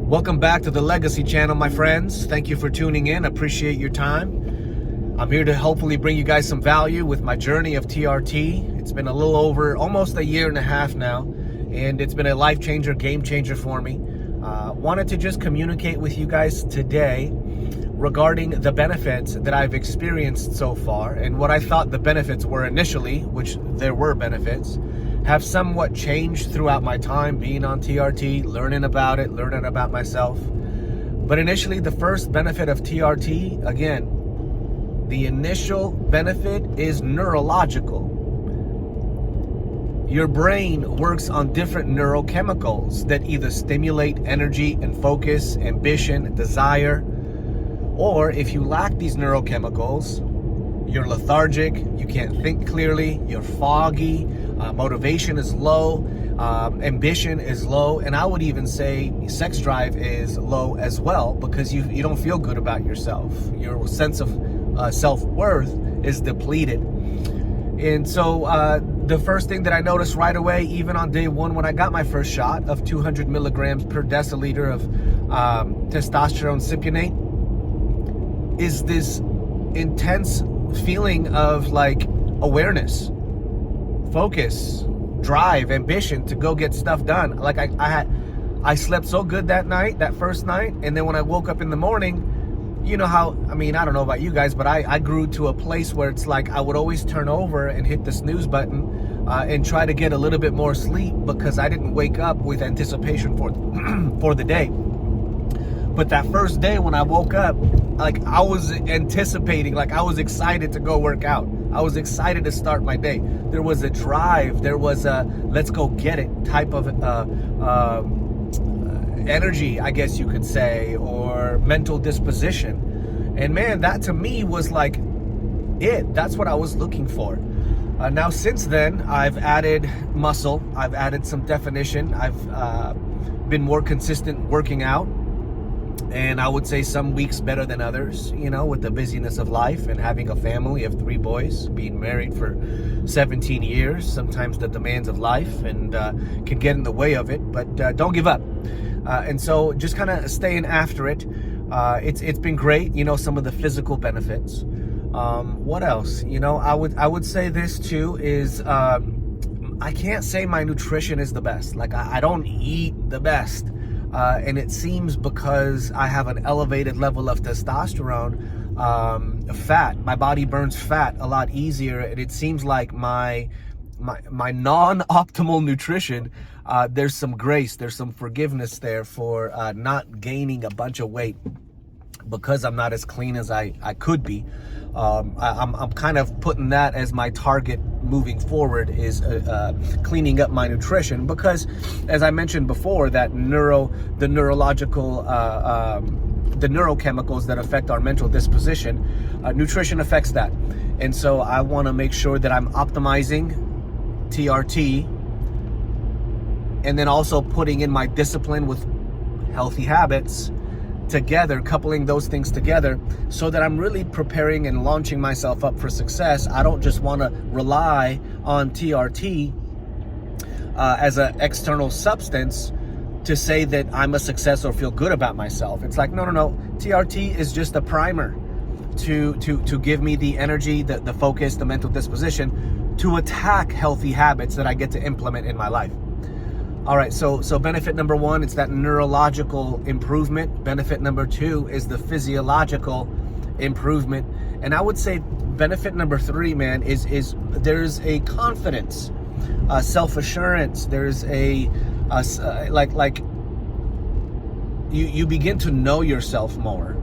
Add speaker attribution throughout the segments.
Speaker 1: Welcome back to the Legacy channel, my friends. Thank you for tuning in. Appreciate your time. I'm here to hopefully bring you guys some value with my journey of TRT. It's been a little over almost a year and a half now, and it's been a life changer, game changer for me. Wanted to just communicate with you guys today regarding the benefits that I've experienced so far, and what I thought the benefits were initially, which there were benefits, have somewhat changed throughout my time being on TRT, learning about it, learning about myself. But initially, the first benefit of TRT, again, the initial benefit is neurological. Your brain works on different neurochemicals that either stimulate energy and focus, ambition, desire, or if you lack these neurochemicals, you're lethargic, you can't think clearly, you're foggy, motivation is low, ambition is low, and I would even say sex drive is low as well, because you don't feel good about yourself. Your sense of self-worth is depleted. And so the first thing that I noticed right away, even on day one when I got my first shot of 200 milligrams per deciliter of testosterone cypionate, is this intense feeling of like awareness, focus, drive, ambition to go get stuff done. Like I slept so good that night, that first night, and then when I woke up in the morning, you know how, I mean, I don't know about you guys, but I grew to a place where it's like I would always turn over and hit the snooze button and try to get a little bit more sleep because I didn't wake up with anticipation for the day. But that first day when I woke up, like I was anticipating, like I was excited to go work out. I was excited to start my day. There was a drive, there was a let's go get it type of energy, I guess you could say, or mental disposition. And man, that to me was like that's what I was looking for. Now since then, I've added muscle, I've added some definition, I've been more consistent working out. And I would say some weeks better than others, you know, with the busyness of life and having a family of 3 boys, being married for 17 years. Sometimes the demands of life and can get in the way of it, but don't give up. And so just kind of staying after it. It's been great, you know, some of the physical benefits. What else? You know, I would say this too is I can't say my nutrition is the best. Like I don't eat the best. And it seems because I have an elevated level of testosterone, fat, my body burns fat a lot easier. And it seems like my non-optimal nutrition, there's some grace, there's some forgiveness there for not gaining a bunch of weight because I'm not as clean as I could be. I'm kind of putting that as my target moving forward, is cleaning up my nutrition, because as I mentioned before, that the neurological the neurochemicals that affect our mental disposition, nutrition affects that. And so I want to make sure that I'm optimizing TRT and then also putting in my discipline with healthy habits together, coupling those things together so that I'm really preparing and launching myself up for success. I don't just want to rely on TRT as an external substance to say that I'm a success or feel good about myself. It's like, no. TRT is just a primer to give me the energy, the focus, the mental disposition to attack healthy habits that I get to implement in my life. All right, so benefit number 1, it's that neurological improvement. Benefit number 2 is the physiological improvement. And I would say benefit number 3, man, is there's a confidence, self-assurance. There's a you begin to know yourself more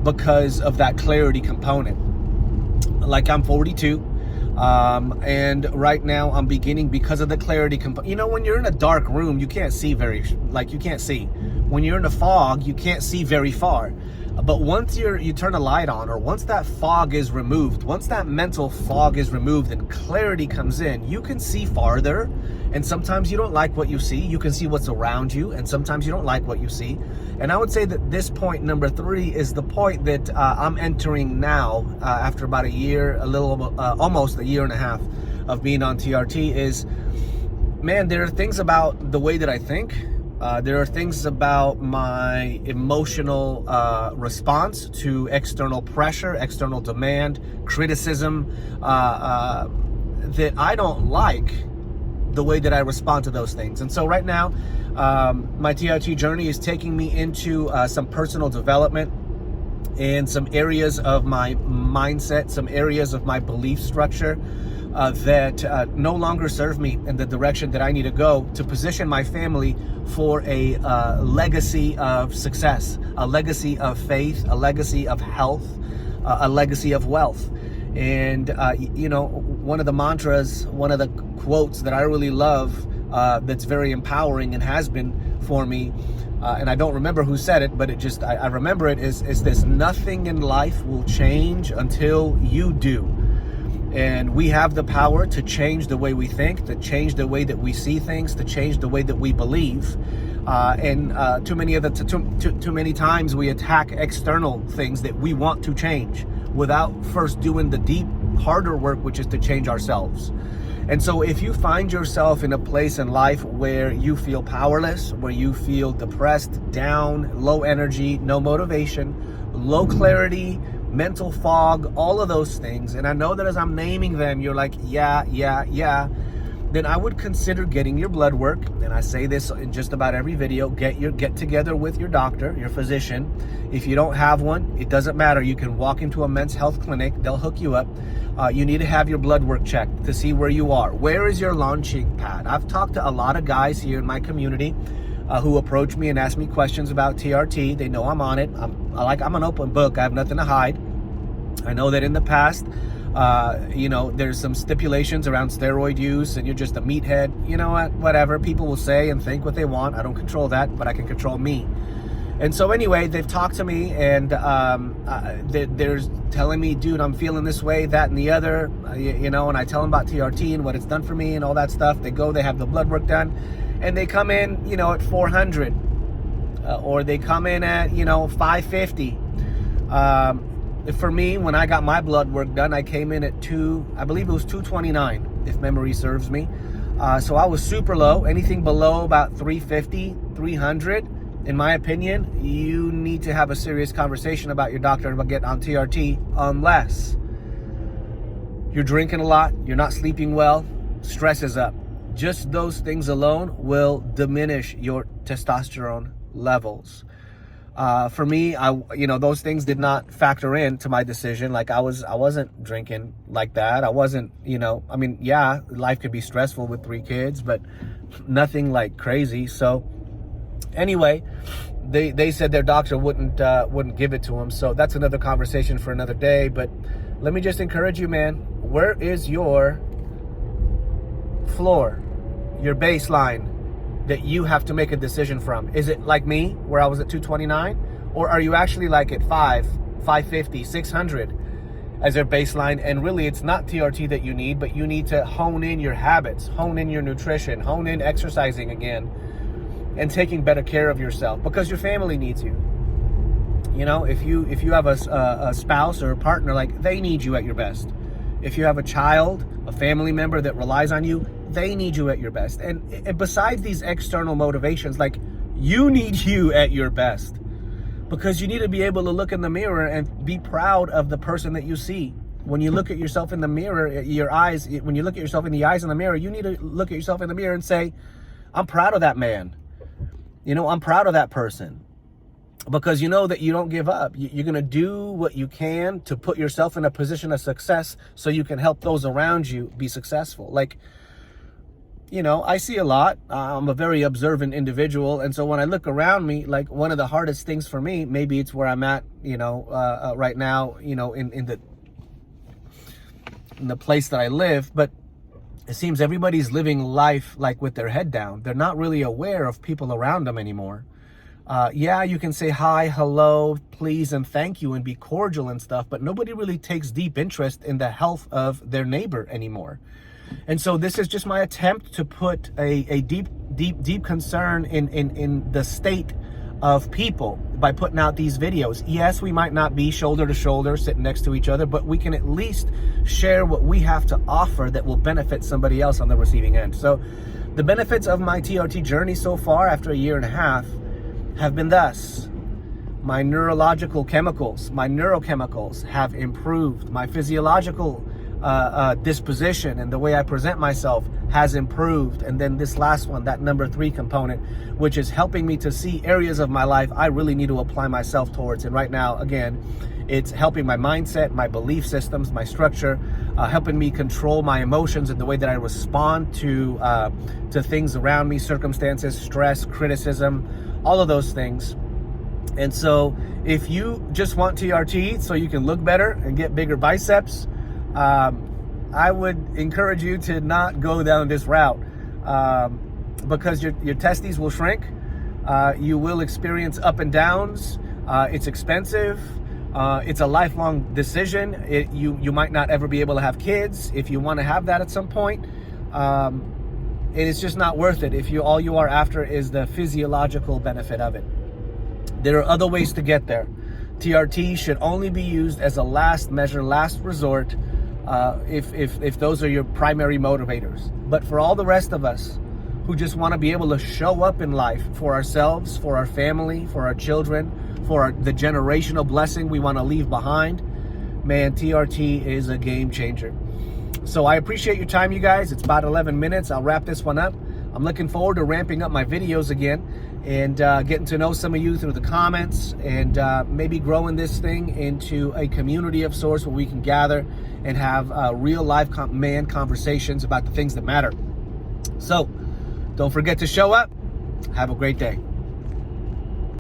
Speaker 1: because of that clarity component. Like I'm 42. And right now I'm beginning, because of the clarity component. You know, when you're in a dark room, you can't see you can't see. When you're in a fog, you can't see very far. But once you turn a light on, or once that fog is removed, once that mental fog is removed and clarity comes in, you can see farther. And sometimes you don't like what you see. You can see what's around you, and sometimes you don't like what you see. And I would say that this point number 3 is the point that I'm entering now, after about a year, almost a year and a half of being on TRT, is, man, there are things about the way that I think, There are things about my emotional response to external pressure, external demand, criticism, that I don't like the way that I respond to those things. And so right now, my TRT journey is taking me into some personal development and some areas of my mindset, some areas of my belief structure that no longer serve me in the direction that I need to go to position my family for a legacy of success, a legacy of faith, a legacy of health, a legacy of wealth. And, you know, one of the mantras, one of the quotes that I really love that's very empowering and has been for me, and I don't remember who said it, but it just, I remember it, is this: nothing in life will change until you do. And we have the power to change the way we think, to change the way that we see things, to change the way that we believe. And too many times we attack external things that we want to change without first doing the deep, harder work, which is to change ourselves. And so if you find yourself in a place in life where you feel powerless, where you feel depressed, down, low energy, no motivation, low clarity, mental fog, all of those things, and I know that as I'm naming them, you're like, yeah, then I would consider getting your blood work. And I say this in just about every video: get together with your doctor, your physician. If you don't have one, it doesn't matter. You can walk into a men's health clinic, they'll hook you up. You need to have your blood work checked to see where you are. Where is your launching pad? I've talked to a lot of guys here in my community who approach me and ask me questions about TRT. They know I'm on it. I'm an open book. I have nothing to hide. I know that in the past, you know, there's some stipulations around steroid use and you're just a meathead. You know what? Whatever. People will say and think what they want. I don't control that, but I can control me. And so anyway, they've talked to me and they're telling me, dude, I'm feeling this way, that, and the other, you know, and I tell them about TRT and what it's done for me and all that stuff. They go, they have the blood work done, and they come in, you know, at 400, or they come in at, you know, 550. For me, when I got my blood work done, I came in at I believe it was 229, if memory serves me. So I was super low. Anything below about 350, 300, in my opinion, you need to have a serious conversation about your doctor about getting on TRT, unless you're drinking a lot, you're not sleeping well, stress is up. Just those things alone will diminish your testosterone levels. For me, you know, those things did not factor into my decision. Like I wasn't drinking like that. I wasn't, you know, I mean, yeah, life could be stressful with 3 kids, but nothing like crazy. So anyway, they said their doctor wouldn't give it to them. So that's another conversation for another day. But let me just encourage you, man. Where is your floor, your baseline that you have to make a decision from? Is it like me, where I was at 229? Or are you actually like at 550, 600 as your baseline? And really, it's not TRT that you need, but you need to hone in your habits, hone in your nutrition, hone in exercising again, and taking better care of yourself, because your family needs you. You know, if you have a spouse or a partner, like, they need you at your best. If you have a child, a family member that relies on you, they need you at your best. And besides these external motivations, like, you need you at your best, because you need to be able to look in the mirror and be proud of the person that you see. When you look at yourself in the mirror, when you look at yourself in the eyes in the mirror, you need to look at yourself in the mirror and say, I'm proud of that man. You know, I'm proud of that person. Because you know that you don't give up. You're going to do what you can to put yourself in a position of success so you can help those around you be successful. Like, you know, I see a lot. I'm a very observant individual. And so when I look around me, like, one of the hardest things for me, maybe it's where I'm at, you know, right now, you know, in the place that I live, but it seems everybody's living life like with their head down. They're not really aware of people around them anymore. Yeah, you can say hi, hello, please, and thank you, and be cordial and stuff, but nobody really takes deep interest in the health of their neighbor anymore. And so this is just my attempt to put a deep concern in the state of people by putting out these videos. Yes, we might not be shoulder to shoulder sitting next to each other, but we can at least share what we have to offer that will benefit somebody else on the receiving end. So The benefits of my TRT journey so far after a year and a half have been thus. My neurological chemicals, my neurochemicals have improved. My physiological disposition and the way I present myself has improved. And then this last one, that number 3 component, which is helping me to see areas of my life I really need to apply myself towards. And right now, again, it's helping my mindset, my belief systems, my structure, helping me control my emotions and the way that I respond to things around me, circumstances, stress, criticism, all of those things. And so if you just want TRT so you can look better and get bigger biceps, I would encourage you to not go down this route because your testes will shrink. You will experience up and downs. It's expensive. It's a lifelong decision. You might not ever be able to have kids if you want to have that at some point. And it's just not worth it if all you are after is the physiological benefit of it. There are other ways to get there. TRT should only be used as a last measure, last resort, if those are your primary motivators. But for all the rest of us who just want to be able to show up in life for ourselves, for our family, for our children, for the generational blessing we want to leave behind, man, TRT is a game changer. So I appreciate your time, you guys. It's about 11 minutes. I'll wrap this one up. I'm looking forward to ramping up my videos again and getting to know some of you through the comments and maybe growing this thing into a community of sorts where we can gather and have real life man conversations about the things that matter. So don't forget to show up. Have a great day.